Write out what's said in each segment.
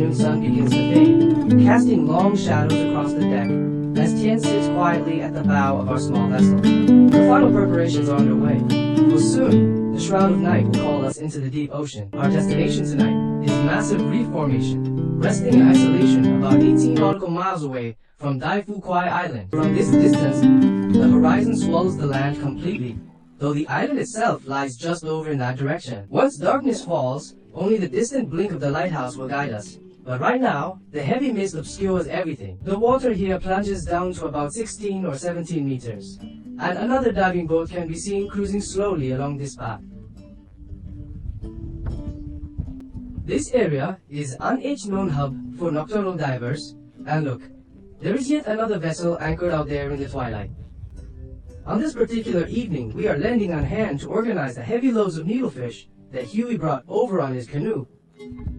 afternoon sun begins to fade, casting long shadows across the deck as Tien sits quietly at the bow of our small vessel. The final preparations are underway, for soon the shroud of night will call us into the deep ocean. Our destination tonight is massive reef formation, resting in isolation about 18 nautical miles away from Daifu Kwai Island. From this distance, the horizon swallows the land completely, though the island itself lies just over in that direction. Once darkness falls, only the distant blink of the lighthouse will guide us. But right now, the heavy mist obscures everything. The water here plunges down to about 16 or 17 meters, and another diving boat can be seen cruising slowly along this path. This area is an known hub for nocturnal divers, and look, there is yet another vessel anchored out there in the twilight. On this particular evening, we are lending on hand to organize the heavy loads of needlefish that Huey brought over on his canoe.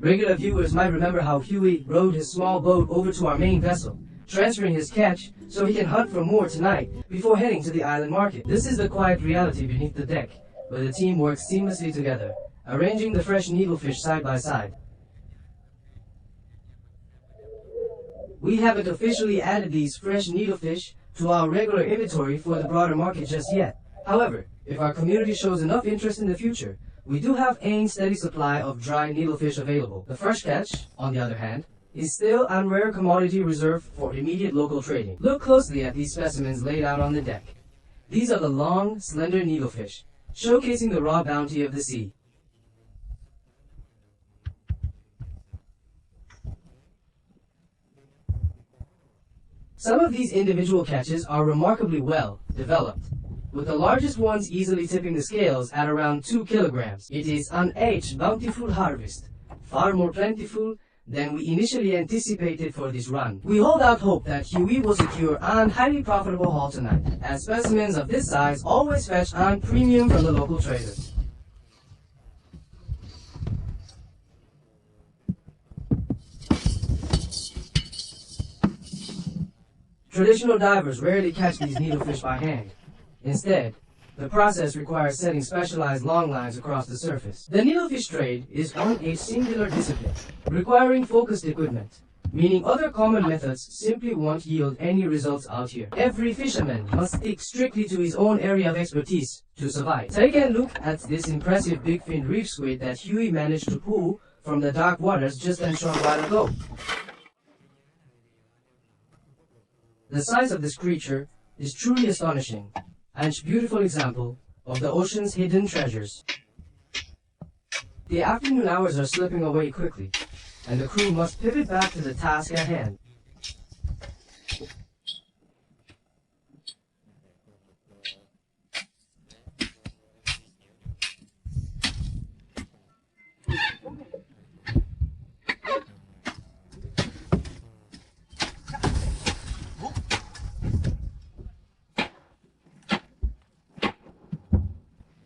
Regular viewers might remember how Huey rowed his small boat over to our main vessel, transferring his catch so he can hunt for more tonight before heading to the island market. This is the quiet reality beneath the deck, where the team works seamlessly together, arranging the fresh needlefish side by side. We haven't officially added these fresh needlefish to our regular inventory for the broader market just yet. However, if our community shows enough interest in the future, we do have a steady supply of dry needlefish available. The fresh catch, on the other hand, is still a rare commodity reserved for immediate local trading. Look closely at these specimens laid out on the deck. These are the long, slender needlefish, showcasing the raw bounty of the sea. Some of these individual catches are remarkably well developed, with the largest ones easily tipping the scales at around 2 kilograms. It is an bountiful harvest, far more plentiful than we initially anticipated for this run. We hold out hope that Huey will secure a highly profitable haul tonight, as specimens of this size always fetch a premium from the local traders. Traditional divers rarely catch these needlefish by hand. Instead, the process requires setting specialized long lines across the surface. The needlefish trade is on a singular discipline, requiring focused equipment, meaning other common methods simply won't yield any results out here. Every fisherman must stick strictly to his own area of expertise to survive. Take a look at this impressive big-finned reef squid that Huey managed to pull from the dark waters just a short while ago. The size of this creature is truly astonishing, and a beautiful example of the ocean's hidden treasures. The afternoon hours are slipping away quickly, and the crew must pivot back to the task at hand.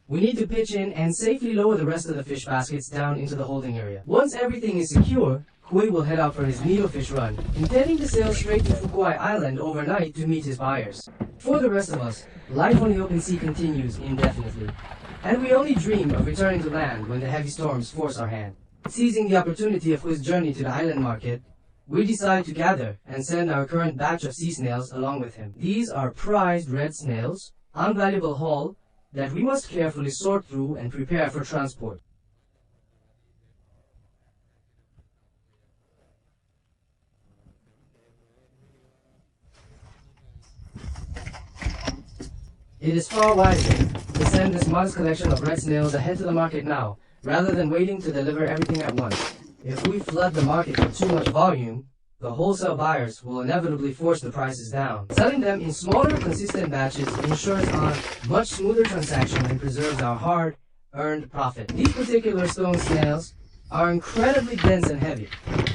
We need to pitch in and safely lower the rest of the fish baskets down into the holding area. Once everything is secure, Hui will head out for his needlefish run, intending to sail straight to Fukuai Island overnight to meet his buyers. For the rest of us, life on the open sea continues indefinitely, and we only dream of returning to land when the heavy storms force our hand. Seizing the opportunity of Hui's journey to the island market, we decide to gather and send our current batch of sea snails along with him. These are prized red snails, an valuable haul that we must carefully sort through and prepare for transport. It is far wiser to send this modest collection of red snails ahead to the market now, rather than waiting to deliver everything at once. If we flood the market with too much volume, the wholesale buyers will inevitably force the prices down. Selling them in smaller, consistent batches ensures a much smoother transaction and preserves our hard-earned profit. These particular stone snails are incredibly dense and heavy,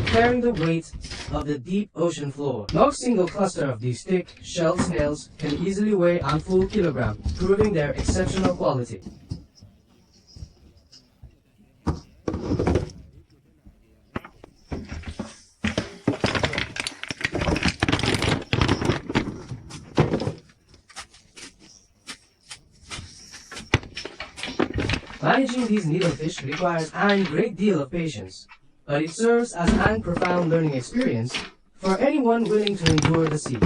carrying the weight of the deep ocean floor. No single cluster of these thick, shelled snails can easily weigh a full kilogram, proving their exceptional quality. Managing these needlefish requires a great deal of patience, but it serves as an profound learning experience for anyone willing to endure the sea.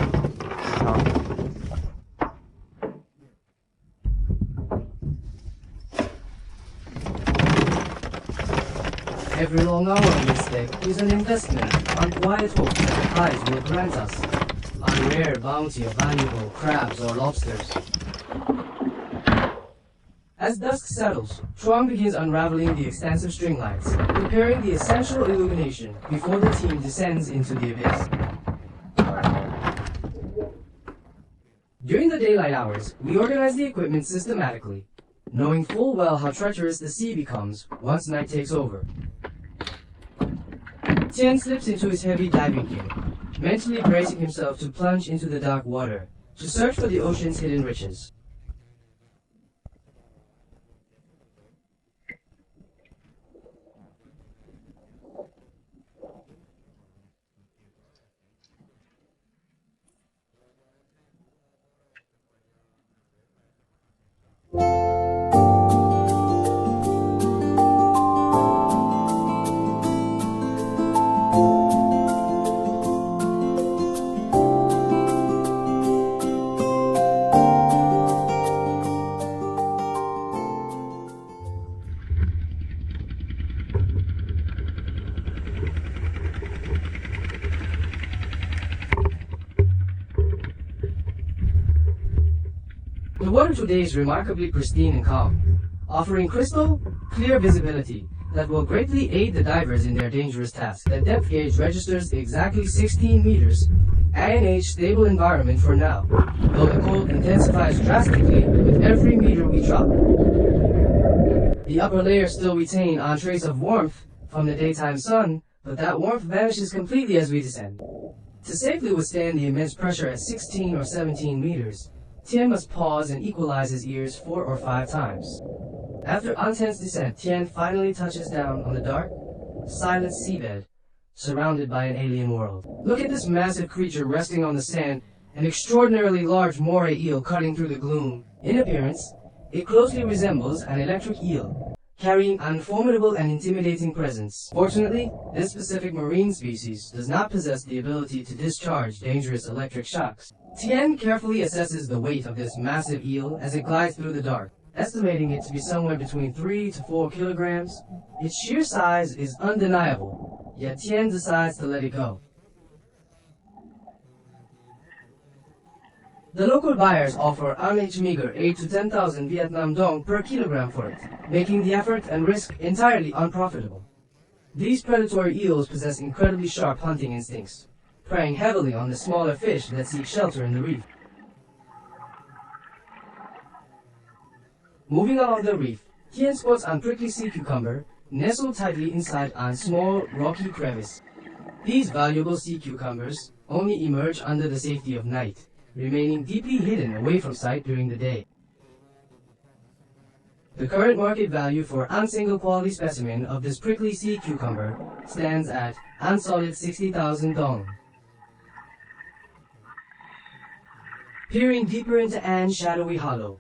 Every long hour on this deck is an investment on quiet hope that the tides will grant us a rare bounty of valuable crabs or lobsters. As dusk settles, Chuang begins unraveling the extensive string lines, preparing the essential illumination before the team descends into the abyss. During the daylight hours, we organize the equipment systematically, knowing full well how treacherous the sea becomes once night takes over. Tian slips into his heavy diving gear, mentally bracing himself to plunge into the dark water to search for the ocean's hidden riches. The water today is remarkably pristine and calm, offering crystal clear visibility that will greatly aid the divers in their dangerous task. The depth gauge registers exactly 16 meters, A&H stable environment for now, though the cold intensifies drastically with every meter we drop. The upper layers still retain a trace of warmth from the daytime sun, but that warmth vanishes completely as we descend. To safely withstand the immense pressure at 16 or 17 meters, Tian must pause and equalize his ears 4 or 5 times. After intense descent, Tian finally touches down on the dark, silent seabed, surrounded by an alien world. Look at this massive creature resting on the sand, an extraordinarily large moray eel cutting through the gloom. In appearance, it closely resembles an electric eel, carrying an formidable and intimidating presence. Fortunately, this specific marine species does not possess the ability to discharge dangerous electric shocks. Tian carefully assesses the weight of this massive eel as it glides through the dark, estimating it to be somewhere between 3 to 4 kilograms. Its sheer size is undeniable, yet Tian decides to let it go. The local buyers offer an meager 8 to 10,000 Vietnam dong per kilogram for it, making the effort and risk entirely unprofitable. These predatory eels possess incredibly sharp hunting instincts, preying heavily on the smaller fish that seek shelter in the reef. Moving along the reef, Tian spots a prickly sea cucumber nestled tightly inside a small rocky crevice. These valuable sea cucumbers only emerge under the safety of night, remaining deeply hidden away from sight during the day. The current market value for a single quality specimen of this prickly sea cucumber stands at a solid 60,000 dong. Peering deeper into An's shadowy hollow,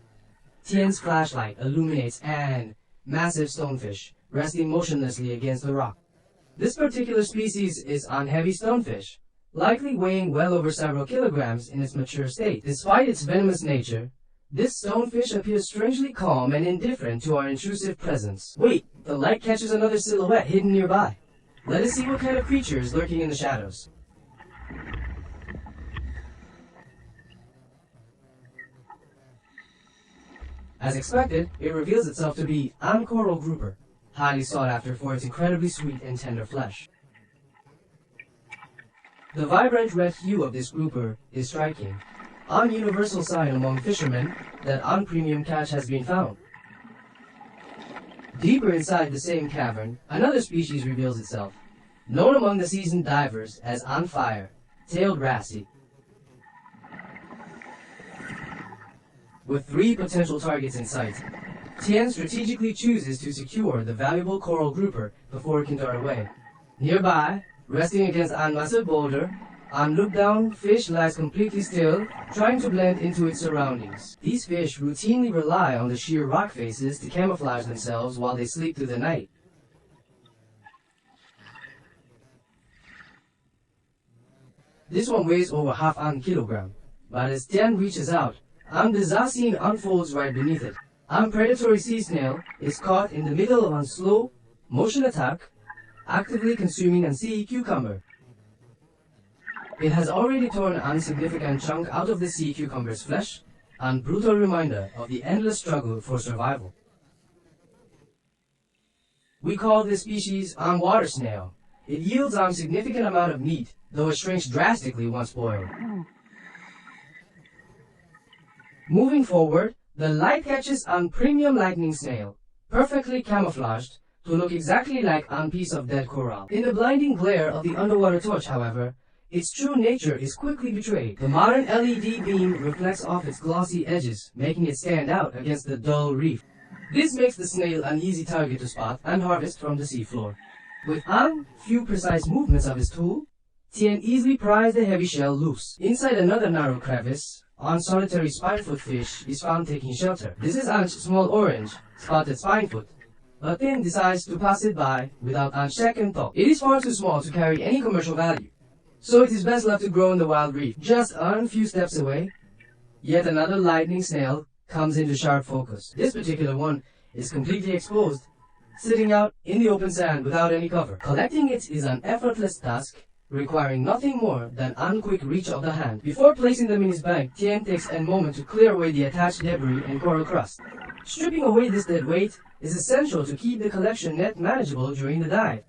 Tian's flashlight illuminates an massive stonefish resting motionlessly against the rock. This particular species is a heavy stonefish, likely weighing well over several kilograms in its mature state. Despite its venomous nature, this stonefish appears strangely calm and indifferent to our intrusive presence. Wait, the light catches another silhouette hidden nearby. Let us see what kind of creature is lurking in the shadows. As expected, it reveals itself to be a coral grouper, highly sought after for its incredibly sweet and tender flesh. The vibrant red hue of this grouper is striking, an universal sign among fishermen that a premium catch has been found. Deeper inside the same cavern, another species reveals itself, known among the seasoned divers as on fire-tailed wrasse. With 3 potential targets in sight, Tian strategically chooses to secure the valuable coral grouper before it can dart away. Nearby, resting against a massive boulder, a look-down fish lies completely still, trying to blend into its surroundings. These fish routinely rely on the sheer rock faces to camouflage themselves while they sleep through the night. This one weighs over half an kilogram, but as Tian reaches out, the scene unfolds right beneath it. Predatory sea snail is caught in the middle of a slow motion attack, actively consuming a sea cucumber. It has already torn an insignificant chunk out of the sea cucumber's flesh, a brutal reminder of the endless struggle for survival. We call this species water snail. It yields a significant amount of meat, though it shrinks drastically once boiled. Moving forward, the light catches a premium lightning snail, perfectly camouflaged to look exactly like a piece of dead coral. In the blinding glare of the underwater torch, however, its true nature is quickly betrayed. The modern LED beam reflects off its glossy edges, making it stand out against the dull reef. This makes the snail an easy target to spot and harvest from the seafloor. With few precise movements of his tool, Tien easily pries the heavy shell loose. Inside another narrow crevice, solitary spinefoot fish is found taking shelter. This is a small orange, spotted spinefoot, but Tien decides to pass it by without a second thought. It is far too small to carry any commercial value, so it is best left to grow in the wild reef. Just a few steps away, yet another lightning snail comes into sharp focus. This particular one is completely exposed, sitting out in the open sand without any cover. Collecting it is an effortless task, requiring nothing more than a quick reach of the hand. Before placing them in his bag, Tien takes a moment to clear away the attached debris and coral crust. Stripping away this dead weight is essential to keep the collection net manageable during the dive.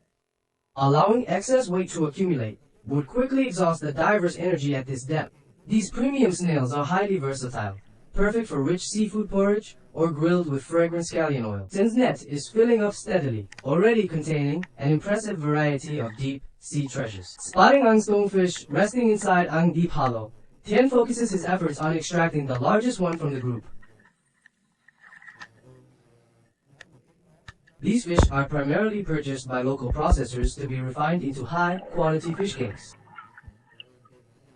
Allowing excess weight to accumulate would quickly exhaust the diver's energy at this depth. These premium snails are highly versatile, perfect for rich seafood porridge or grilled with fragrant scallion oil. Tien's net is filling up steadily, already containing an impressive variety of deep sea treasures. Spotting a stonefish resting inside a deep hollow, Tien focuses his efforts on extracting the largest one from the group. These fish are primarily purchased by local processors to be refined into high-quality fish cakes.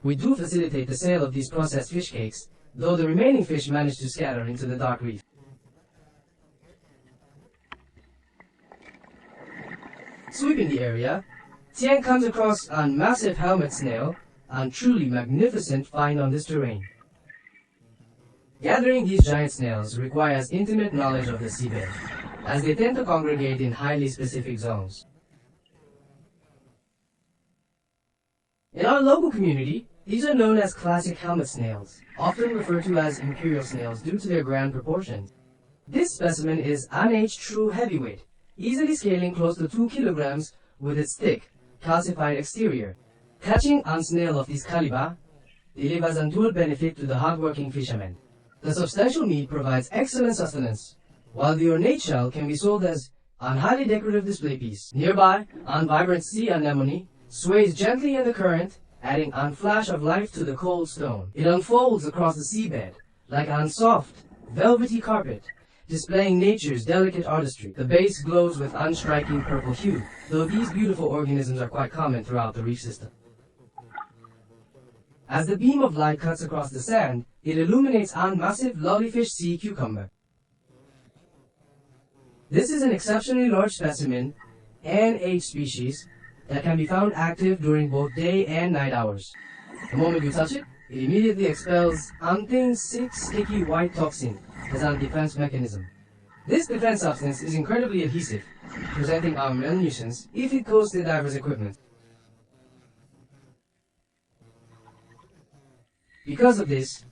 We do facilitate the sale of these processed fish cakes, though the remaining fish manage to scatter into the dark reef. Sweeping the area, Tien comes across a massive helmet snail, a truly magnificent find on this terrain. Gathering these giant snails requires intimate knowledge of the seabed, as they tend to congregate in highly specific zones. In our local community, these are known as classic helmet snails, often referred to as imperial snails due to their grand proportions. This specimen is an true heavyweight, easily scaling close to 2 kilograms with its thick, calcified exterior. Catching a snail of this caliber delivers a dual benefit to the hardworking fishermen. The substantial meat provides excellent sustenance, while the ornate shell can be sold as a highly decorative display piece. Nearby, a vibrant sea anemone sways gently in the current, adding a flash of life to the cold stone. It unfolds across the seabed like a soft, velvety carpet, displaying nature's delicate artistry. The base glows with unstriking purple hue, though these beautiful organisms are quite common throughout the reef system. As the beam of light cuts across the sand, it illuminates a massive lollyfish sea cucumber. This is an exceptionally large specimen, an H species, that can be found active during both day and night hours. The moment you touch it, it immediately expels antin-6 sticky white toxin as a defense mechanism. This defense substance is incredibly adhesive, presenting a nuisance if it coats the diver's equipment. Because of this,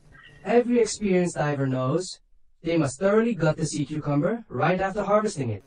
every experienced diver knows they must thoroughly gut the sea cucumber right after harvesting it.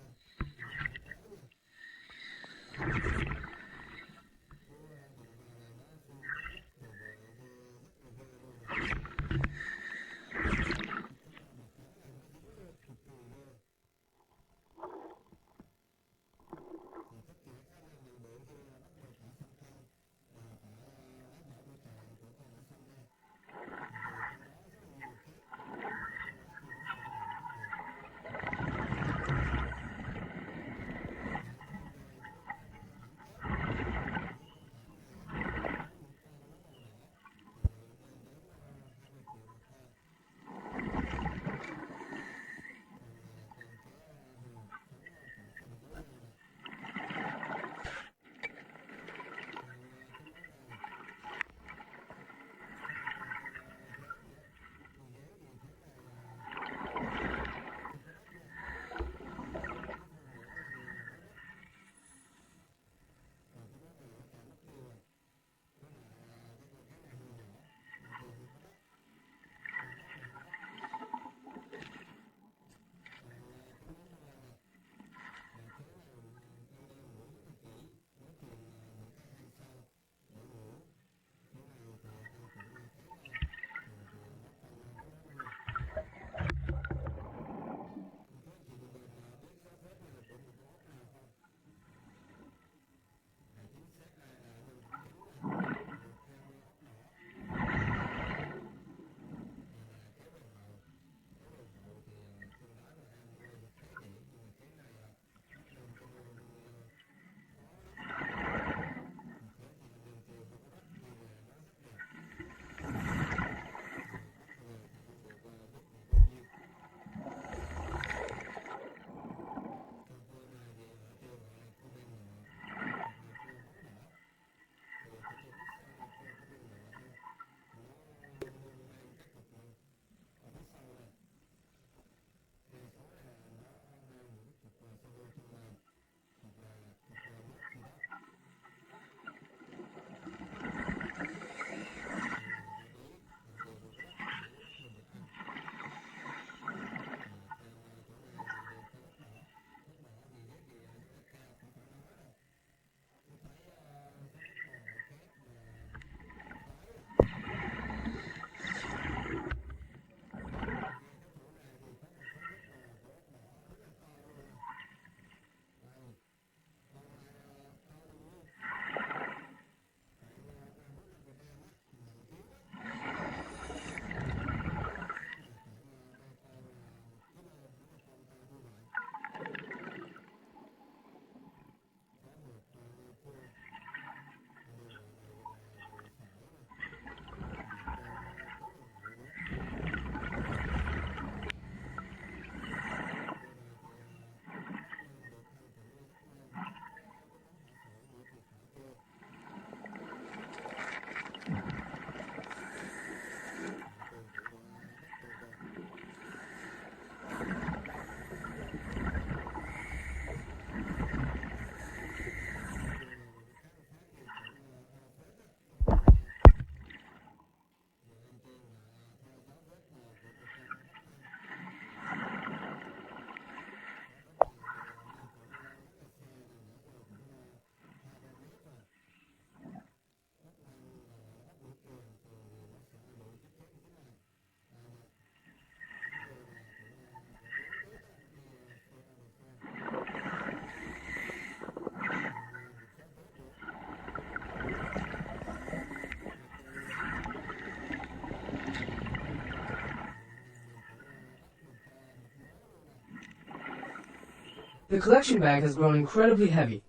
The collection bag has grown incredibly heavy,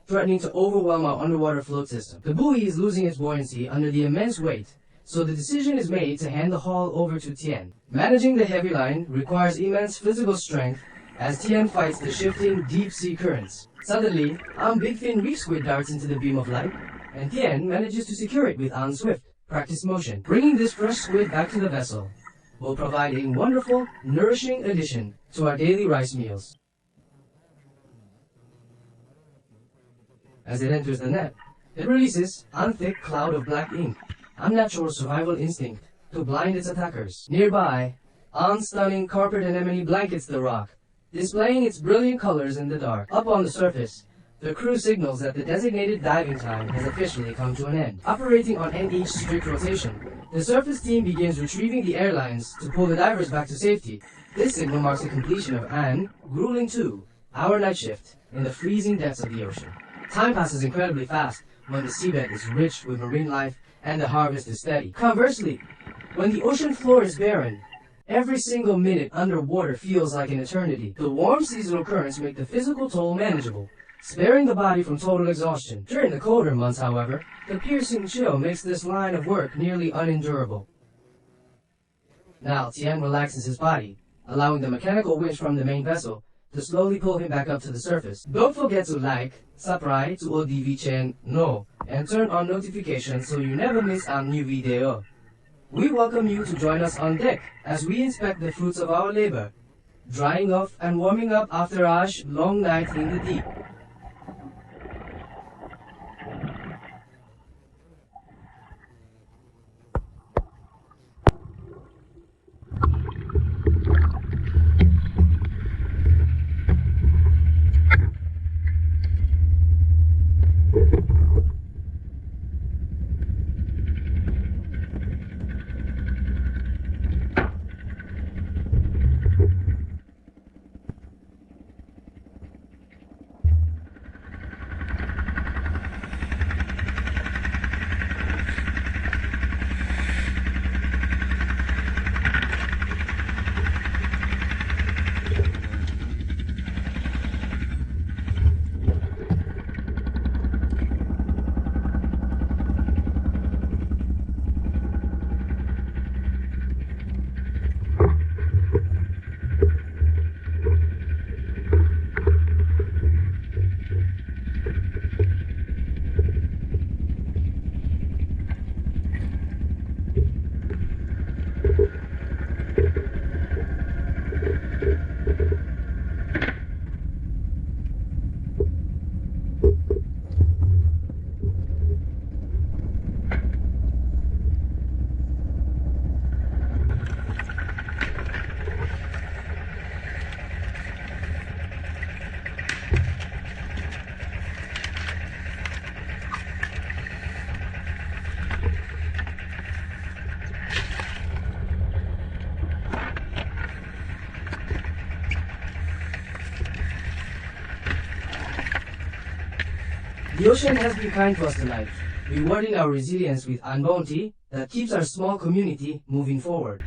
threatening to overwhelm our underwater float system. The buoy is losing its buoyancy under the immense weight, so the decision is made to hand the haul over to Tien. Managing the heavy line requires immense physical strength as Tien fights the shifting deep-sea currents. Suddenly, big fin reef squid darts into the beam of light, and Tien manages to secure it with swift, practice motion. Bringing this fresh squid back to the vessel will provide a wonderful, nourishing addition to our daily rice meals. As it enters the net, it releases a thick cloud of black ink, unnatural survival instinct, to blind its attackers. Nearby, stunning carpet anemone blankets the rock, displaying its brilliant colors in the dark. Up on the surface, the crew signals that the designated diving time has officially come to an end. Operating on NH strict rotation, the surface team begins retrieving the airlines to pull the divers back to safety. This signal marks the completion of an grueling 2-hour night shift in the freezing depths of the ocean. Time passes incredibly fast when the seabed is rich with marine life and the harvest is steady. Conversely, when the ocean floor is barren, every single minute underwater feels like an eternity. The warm seasonal currents make the physical toll manageable, sparing the body from total exhaustion. During the colder months, however, the piercing chill makes this line of work nearly unendurable. Now, Tien relaxes his body, allowing the mechanical winch from the main vessel to slowly pull him back up to the surface. Don't forget to like, subscribe to ODV channel, and turn on notifications so you never miss a new video. We welcome you to join us on deck as we inspect the fruits of our labor, drying off and warming up after a long night in the deep. The ocean has been kind to us tonight, rewarding our resilience with a bounty that keeps our small community moving forward.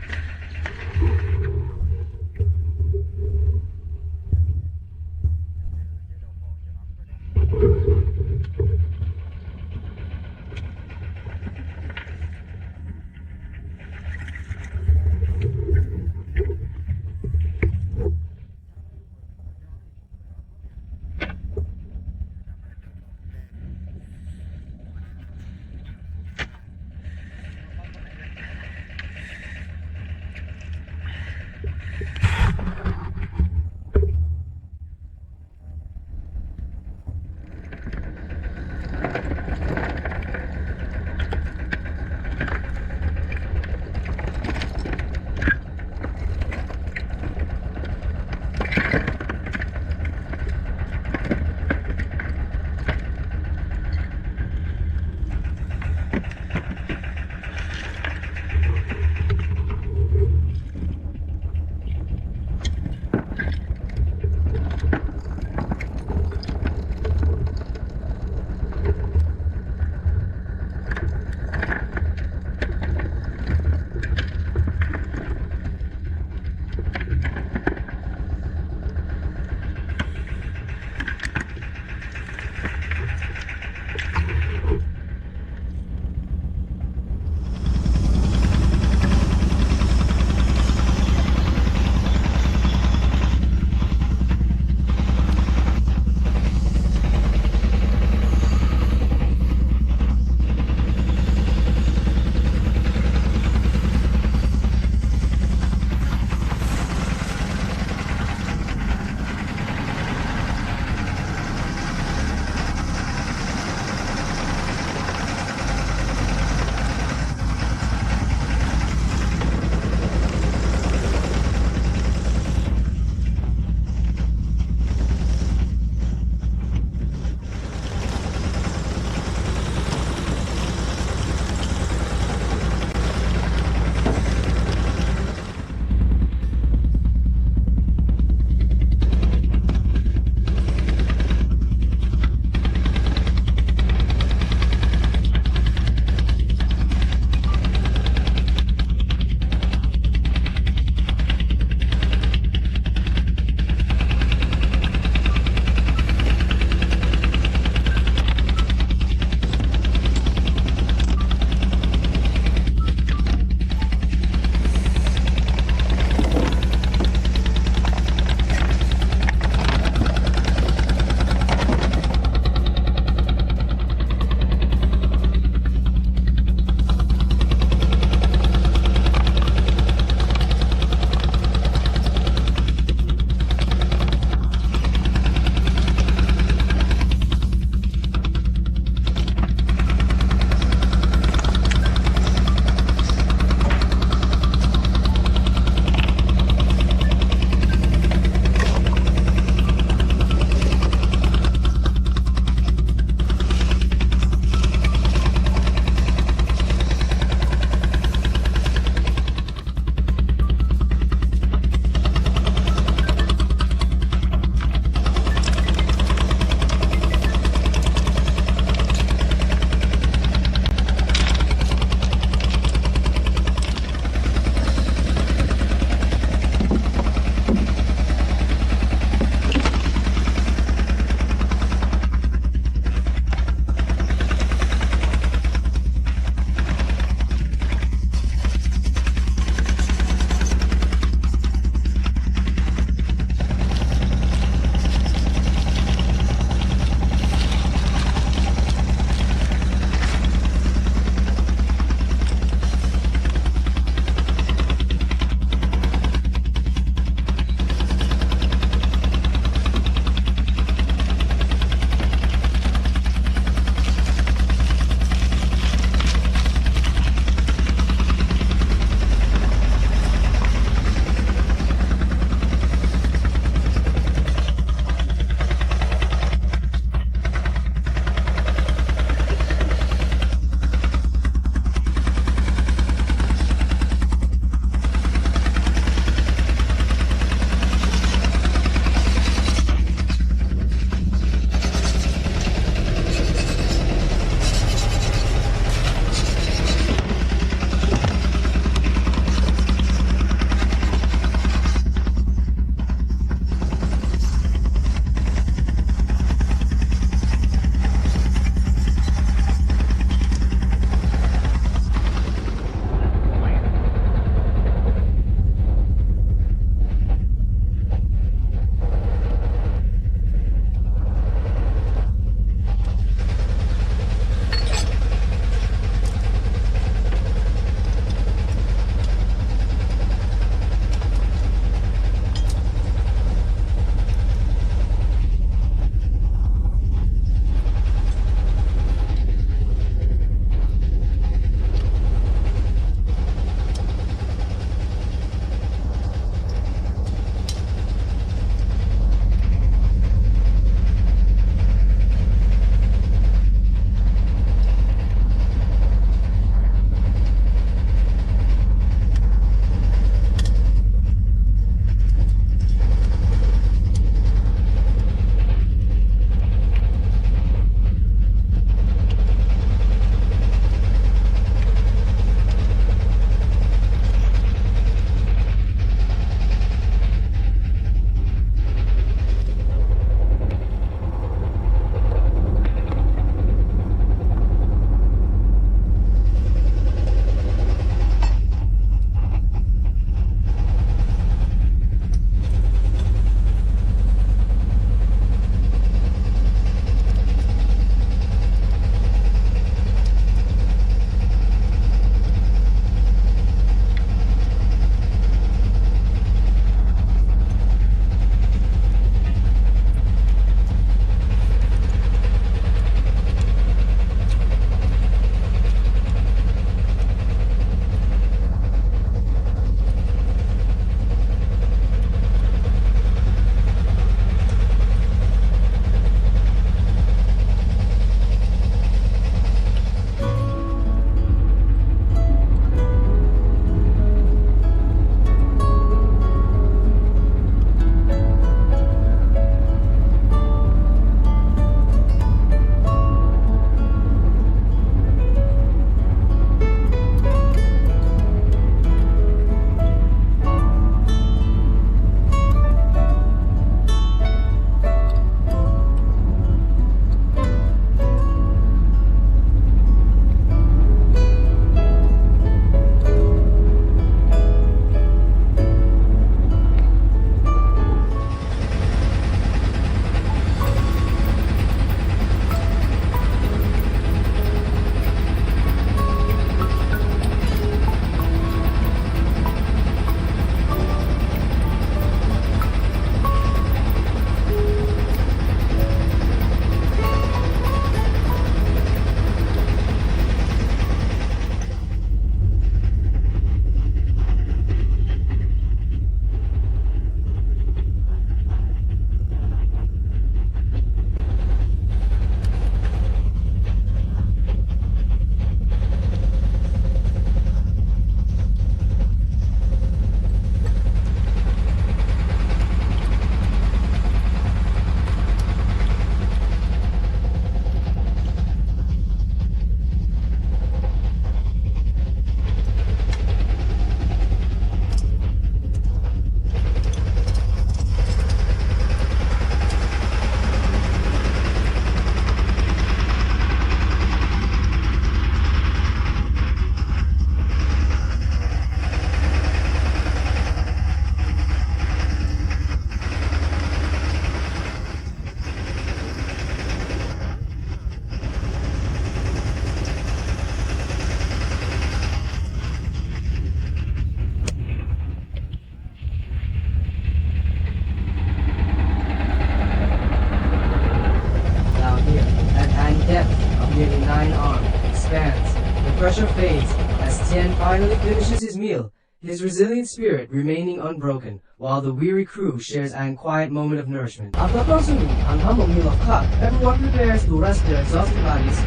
his resilient spirit remaining unbroken, while the weary crew shares an quiet moment of nourishment. After consuming an humble meal of cod, everyone prepares to rest their exhausted bodies,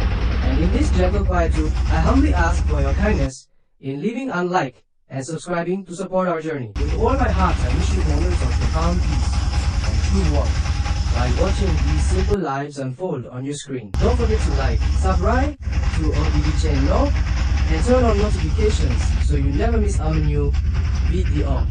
and in this gentle quietude, I humbly ask for your kindness in leaving a like and subscribing to support our journey. With all my heart, I wish you moments of profound peace and true warmth while watching these simple lives unfold on your screen. Don't forget to like, subscribe to OBB channel, and turn on notifications so you never miss our new video.